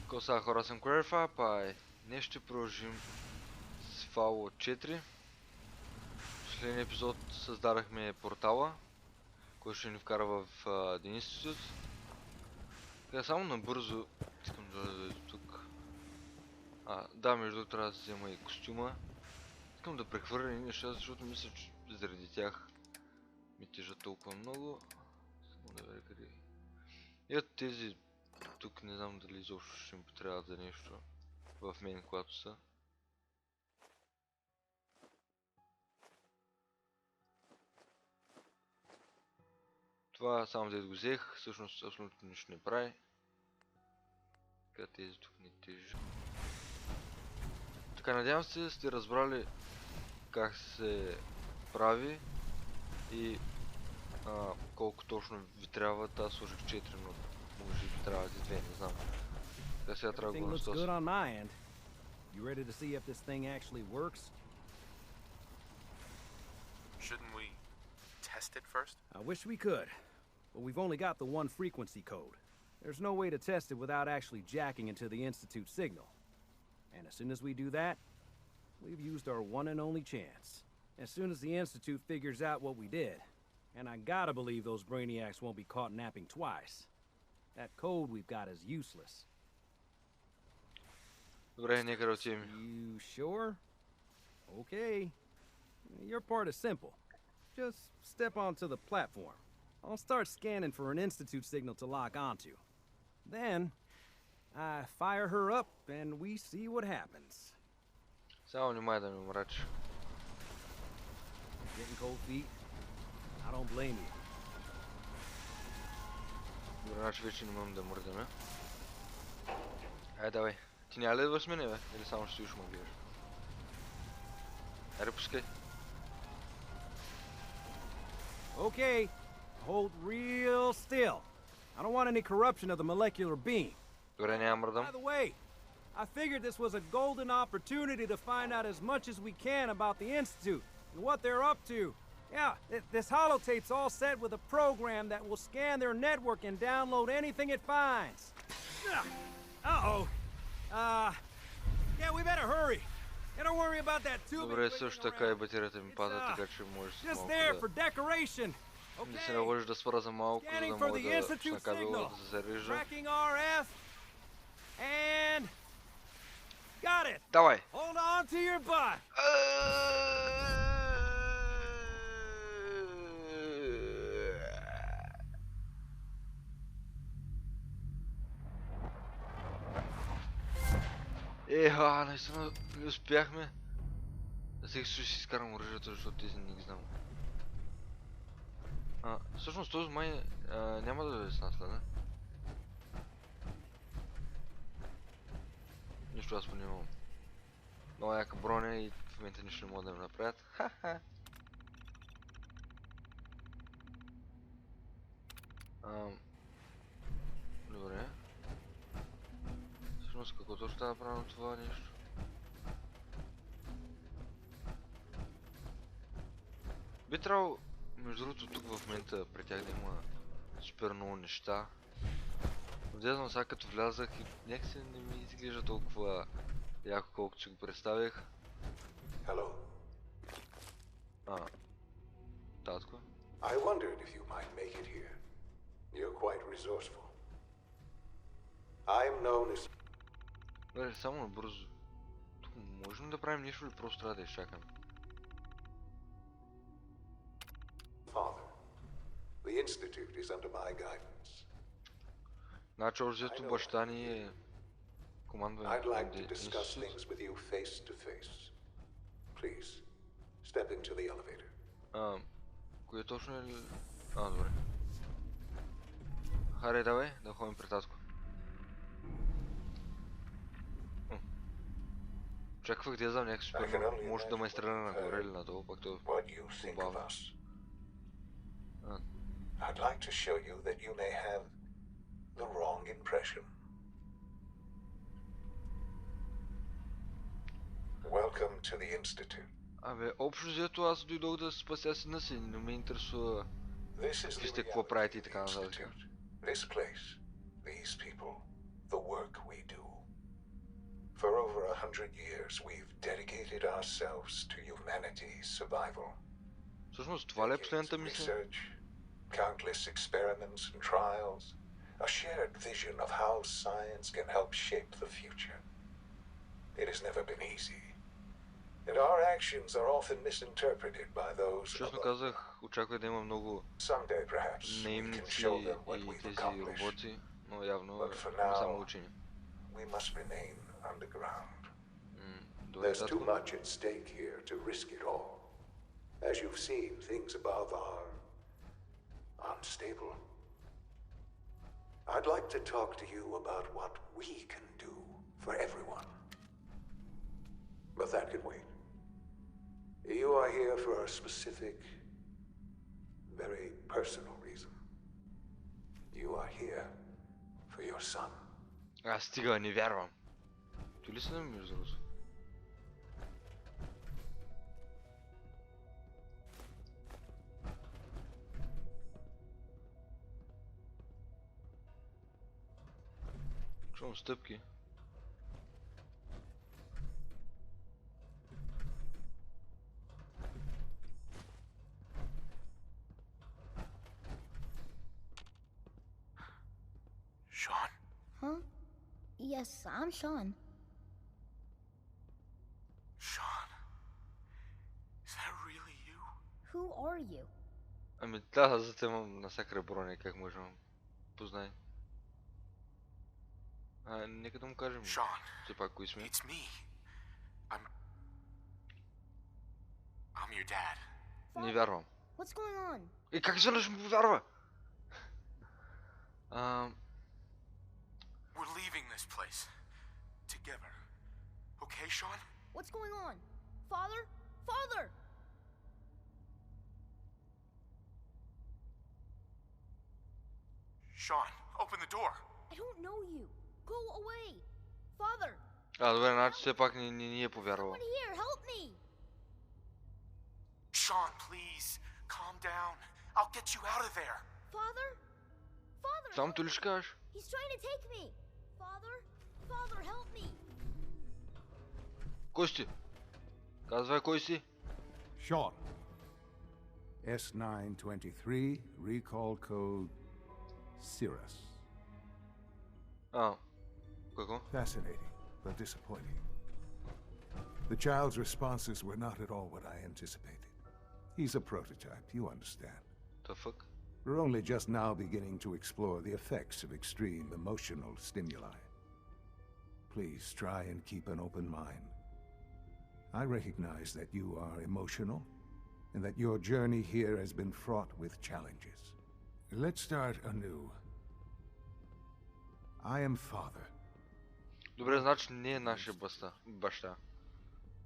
Какво сега хора, съм CrazyFirePie. Днес ще продължим с Fallout 4. В последния епизод създадахме портала, който ще ни вкара в The Institute. Така само набързо искам да дойда до тук. Да, между другото трябва да си взема и костюма. Искам да прехвърля и неща, защото мисля, че заради тях ми тежат толкова много. Само да видя къде. Ето тези тук не знам дали изобщо ще им потребват за нещо в мен, когато са. Това само да го взех, всъщност абсолютно нищо не прави. Така тези тук не тежи. Така, надявам се сте разбрали как се прави и колко точно ви трябва. Аз сложих 4, но може би трябва да 2, не знам. Така сега трябва да го настосвам. You ready to see if this thing actually works? Shouldn't we test it first? I wish we could, but we've only got the one frequency code. There's no way to test it without actually jacking into the Institute signal. And as soon as we do that, we've used our one and only chance. As soon as the Institute figures out what we did, and I gotta believe those brainiacs won't be caught napping twice, that code we've got is useless. You sure? Okay. Your part is simple. Just step onto the platform. I'll start scanning for an Institute signal to lock onto. Then, I fire her up and we see what happens. Getting cold feet? I don't blame you. Давай. Ти няма ли да идваш с мене, бе? Или само ще стоиш ме гледаш? Айде, пускай. Okay, hold real still. I don't want any corruption of the molecular beam. Добре, няма мръдам. By the way, I figured this was a golden opportunity to find out as much as we can about the Institute and what they're up to. Yeah, this holotape's all set with a program that will scan their network and download anything it finds. Uh-oh. Yeah, we better hurry. And don't worry about that tubing. Добре, също така и батерията ми пада, така че можеш с малко да се наложиш да свърза за малко, за да мога да пусна кабела да се зарежда. Давай! Hold on to your butt. Наистина не успяхме. Сега ще си изкарам оръжията, защото тези не ги знам. Всъщност този май няма да дойде с нас, не? Нищо аз поне имам. Много яка броня и в момента нищо не могат да ми направят. Ха-ха! Добре. Всъщност какво точно трябва да правя това нещо? Би трябвало, между другото, тук в момента при тях да има супер много неща. Вдезнам сега като влязах и някакси не ми изглежда толкова яко, колкото си го представях. Hello. Татко. I wondered if you might make it here. You're quite resourceful. I'm known as... Добре, само набързо. Тук можем да правим нещо или просто трябва да изчакам? Father. The Institute is under my guidance. Значи, общо баща ни е командване. I'd like to discuss things with you face to face. Please, step into the elevator. Кое точно е ли... добре. Харе, давай, да ходим при татко. Очаквах да язам някакси супер, може да ме изстреля нагоре или надолу, пак то е побавно. I'd like to show you that you may have the wrong impression. Welcome to the Institute. Общо взето аз дойдох да спася сина си, но ме интересува какви сте, какво правите и така нататък. This place, these people, the work we do. 100 years, we've dedicated ourselves to humanity's survival. Всъщност, това ли е Decades последната of мисия? research, countless experiments and trials, a shared vision of how science can help shape the future. It has never been easy, and our actions are often misinterpreted by those Честно above. казах, очаквах да има много Someday, perhaps, we can наемници show them what и we've тези accomplished. роботи, но явно But for има само now, учени. we must remain underground. Добре, There's too татко. much at stake here to risk it all. As you've seen, things above are unstable. I'd like to talk to you about what we can do for everyone. But that can wait. You are here for a specific, very personal reason. You are here for your son. Стига, не вярвам. Ти ли си на между другото? Чувам стъпки. Sean? Huh? Yes, I'm Sean. Sean? Is that really you? Who are you? Ами да, за имам навсякъде броня, как можем да познай. Нека да му кажем. Sean, Все пак кои сме. it's me. I'm your dad. Не вярвам. What's going on? И как изведнъж му повярва? We're leaving this place. Together. Okay, Sean? What's going on? Father? Father! Sean, open the door. I don't know you. Go away. Father! Добре, значи все пак не е повярвал. Someone here, help me! Sean, please. Calm down. I'll get you out of there. Father? Father! Сам help ти ли ще кажеш? He's trying to take me! Father? Father, help me! Кой си? Казвай кой си? Sean. S923, recall code Cirrus. Какво? Fascinating, but disappointing. The child's responses were not at all what I anticipated. He's a prototype, you understand. The fuck? We're only just now beginning to explore the effects of extreme emotional stimuli. Please try and keep an open mind. I recognize that you are emotional, and that your journey here has been fraught with challenges. Let's start anew. I am father. Добре, значи не е нашия баща.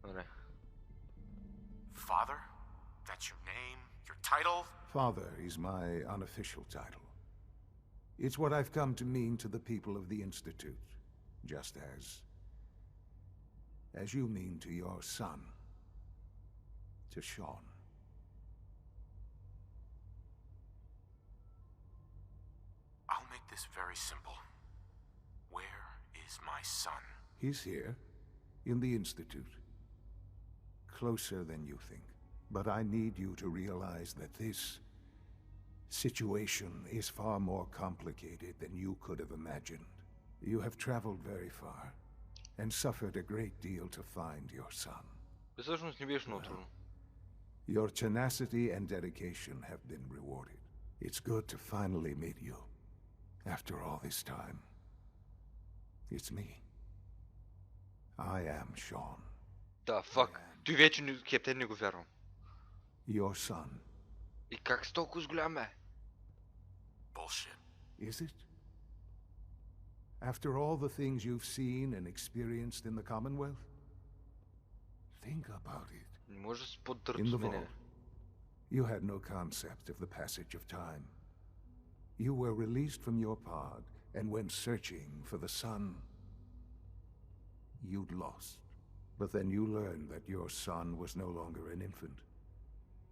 Добре. Father? That's your name? Your title? Father is my unofficial title. It's what I've come to mean to the people of the Institute, just as you mean to your son, to Sean. I'll make this very simple. Where is my son? He's here, in the Institute. Closer than you think. But I need you to realize that this situation is far more complicated than you could have imagined. You have traveled very far, and suffered a great deal to find your son. Всъщност не беше много трудно. Your tenacity and dedication have been rewarded. It's good to finally meet you. After all this time. It's me. I am Sean. Да, fuck. Той вече хептен не го вярвам. Your son. И как си толкова с голям бе? Bullshit. Is it? After all the things you've seen and experienced in the Commonwealth? Think about it. Не може да си по-дърт In the с мене. vault, you had no concept of the passage of time. You were released from your pod and went searching for the sun you'd lost. But then you learned that your son was no longer an infant,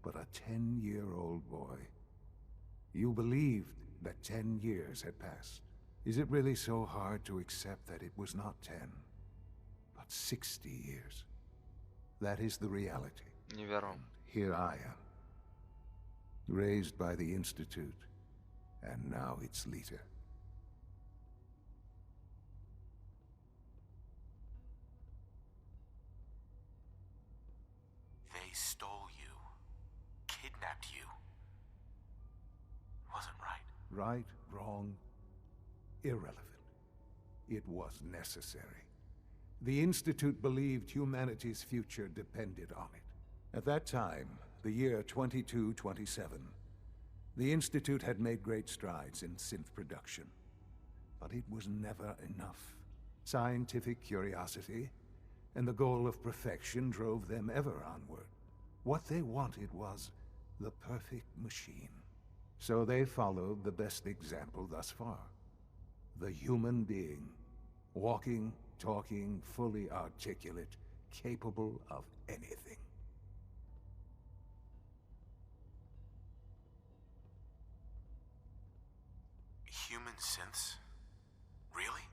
but a 10-year-old boy. You believed that 10 years had passed. Is it really so hard to accept that it was not 10, but 60 years. That is the reality. Не вярвам. Here I am, raised by the Institute, and now its leader. They stole you, kidnapped you. Wasn't right. Right, wrong, irrelevant. It was necessary. The Institute believed humanity's future depended on it. At that time, the year 2227, the Institute had made great strides in synth production. But it was never enough. Scientific curiosity and the goal of perfection drove them ever onward. What they wanted was the perfect machine. So they followed the best example thus far. The human being. Walking, talking, fully articulate, capable of anything. Human synths? Really?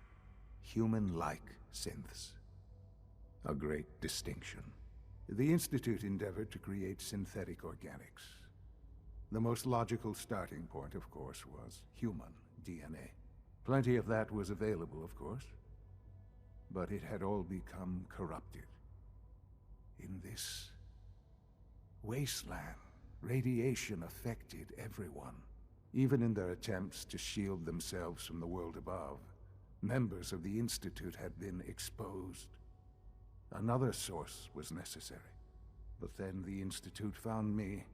Human-like synths. A great distinction. The Institute endeavored to create synthetic organics. The most logical starting point, of course, was human DNA. Plenty of that was available, of course. But it had all become corrupted. In this wasteland, radiation affected everyone. Even in their attempts to shield themselves from the world above, members of the Institute had been exposed. Another source was necessary. But then the Institute found me,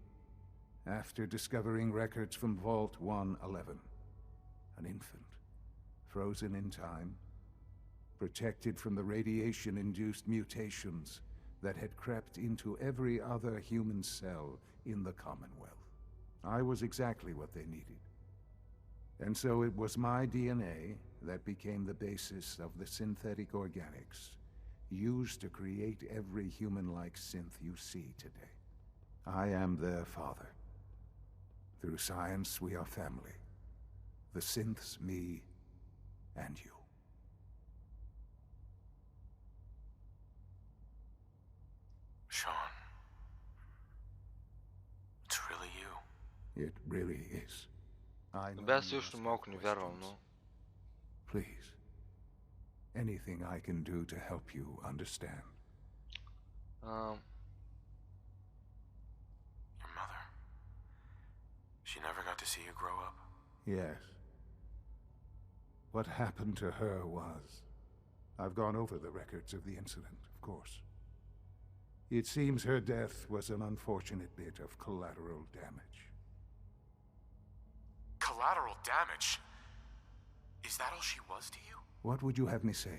after discovering records from Vault 111. An infant, frozen in time, protected from the radiation-induced mutations that had crept into every other human cell in the Commonwealth. I was exactly what they needed. And so it was my DNA that became the basis of the synthetic organics used to create every human-like synth you see today. I am their father. Through science, we are family. The synths, me, and you. Sean. It's really you. It really is. I know Бях you също must малко have не вярвам, questions. но... Please. Anything I can do to help you understand. Your mother. She never got to see you grow up. Yes. What happened to her was... I've gone over the records of the incident, of course. It seems her death was an unfortunate bit of collateral damage. Collateral damage? Is that all she was to you? What would you have me say?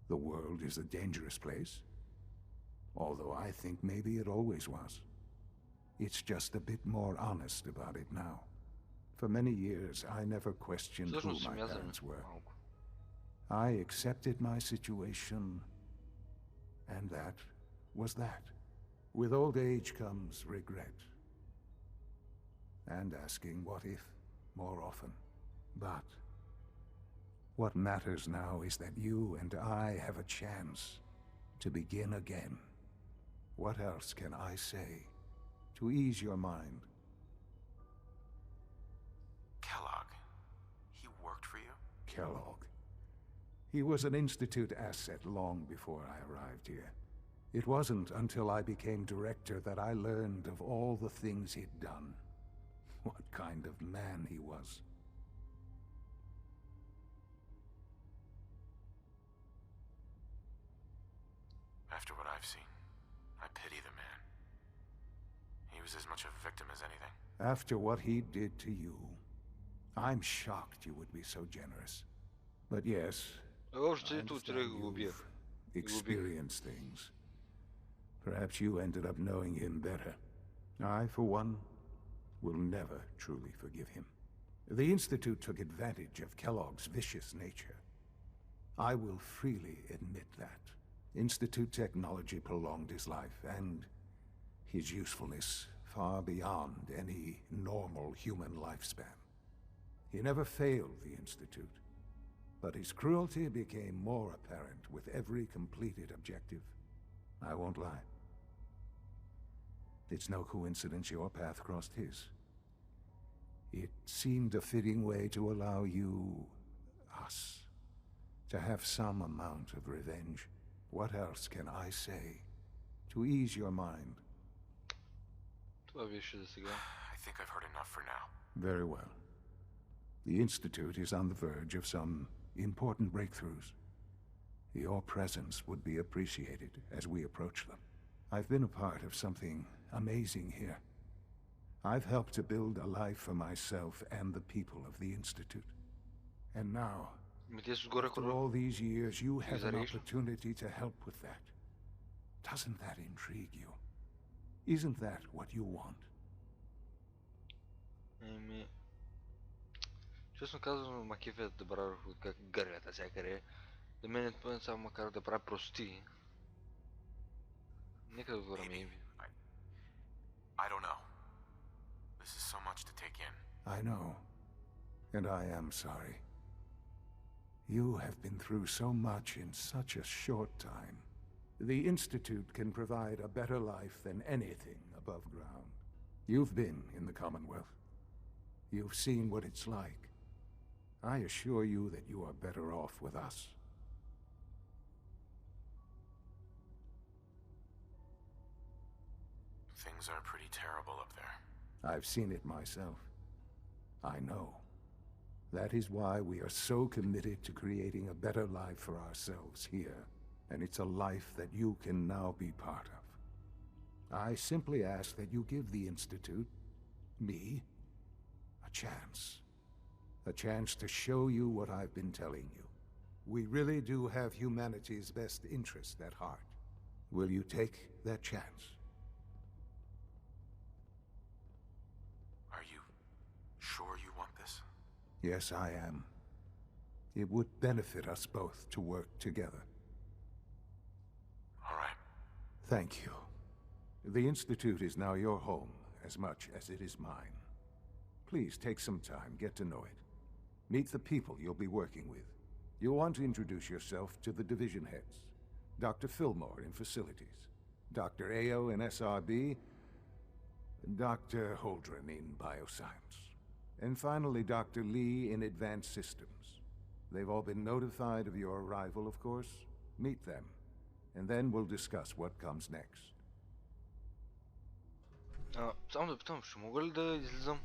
The world is a dangerous place? Although I think maybe it always was. It's just a bit more honest about it now. For many years, I never questioned who Всъщност my семя за parents were. малко. I accepted my situation, and that was that. With old age comes regret. And asking what if more often. But what matters now is that you and I have a chance to begin again. What else can I say to ease your mind? Kellogg. He worked for you? Kellogg. He was an Institute asset long before I arrived here. It wasn't until I became director that I learned of all the things he'd done. What kind of man he was. After what I've seen, I pity the man. He was as much a victim as anything. After what he did to you, I'm shocked you would be so generous. But yes, Още I ето understand отиде го убиех. you've experienced things. Perhaps you ended up knowing him better. I, for one, will never truly forgive him. The Institute took advantage of Kellogg's vicious nature. I will freely admit that. Institute technology prolonged his life, and his usefulness far beyond any normal human lifespan. He never failed the Institute. But his cruelty became more apparent with every completed objective. I won't lie. It's no coincidence your path crossed his. It seemed a fitting way to allow you, us, to have some amount of revenge. What else can I say to ease your mind? Това беше за сега. I think I've heard enough for now. Very well. The Institute is on the verge of some important breakthroughs. Your presence would be appreciated as we approach them. I've been a part of something amazing here. I've helped to build a life for myself and the people of the Institute. And now, after all these years, you have an opportunity to help with that. Doesn't that intrigue you? Isn't that what you want? Честно казано, макефът да правя как гървята всякъде. Да мен е това само макар да правя прости. Нека да говорим и I don't know. This is so much to take in. I know. And I am sorry. You have been through so much in such a short time. The Institute can provide a better life than anything above ground. You've been in the Commonwealth. You've seen what it's like. I assure you that you are better off with us. Things are pretty terrible up there. I've seen it myself. I know. That is why we are so committed to creating a better life for ourselves here. And it's a life that you can now be part of. I simply ask that you give the Institute, me, a chance. A chance to show you what I've been telling you. We really do have humanity's best interest at heart. Will you take that chance? Are you sure you want this? Yes, I am. It would benefit us both to work together. All right. Thank you. The Institute is now your home as much as it is mine. Please take some time, get to know it. Meet the people you'll be working with. You'll want to introduce yourself to the division heads. Dr. Fillmore in facilities, Dr. Ayo in SRB, Dr. Holdren in bioscience, and finally Dr. Lee in advanced systems. They've all been notified of your arrival, of course. Meet them, and then we'll discuss what comes next. Само да питам, ще мога ли да излизам?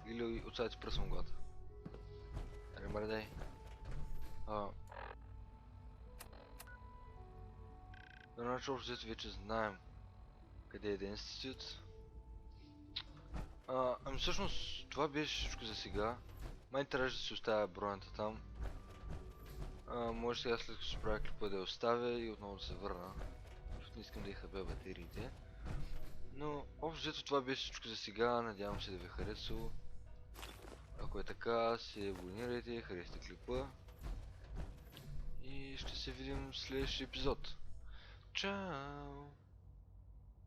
Или от сайта пръсвам главата? Аре, дай. Значи общо взето вече знаем къде е The Institute. Ами всъщност това беше всичко за сега. Май трябваше да си оставя бронята там. Може сега след като се правя клипа да я оставя и отново да се върна. Защото не искам да я хабя батериите. Но общо взето това беше всичко за сега. Надявам се да ви е харесало. Ако е така, се абонирайте, харесайте клипа. И ще се видим в следващия епизод. Чао!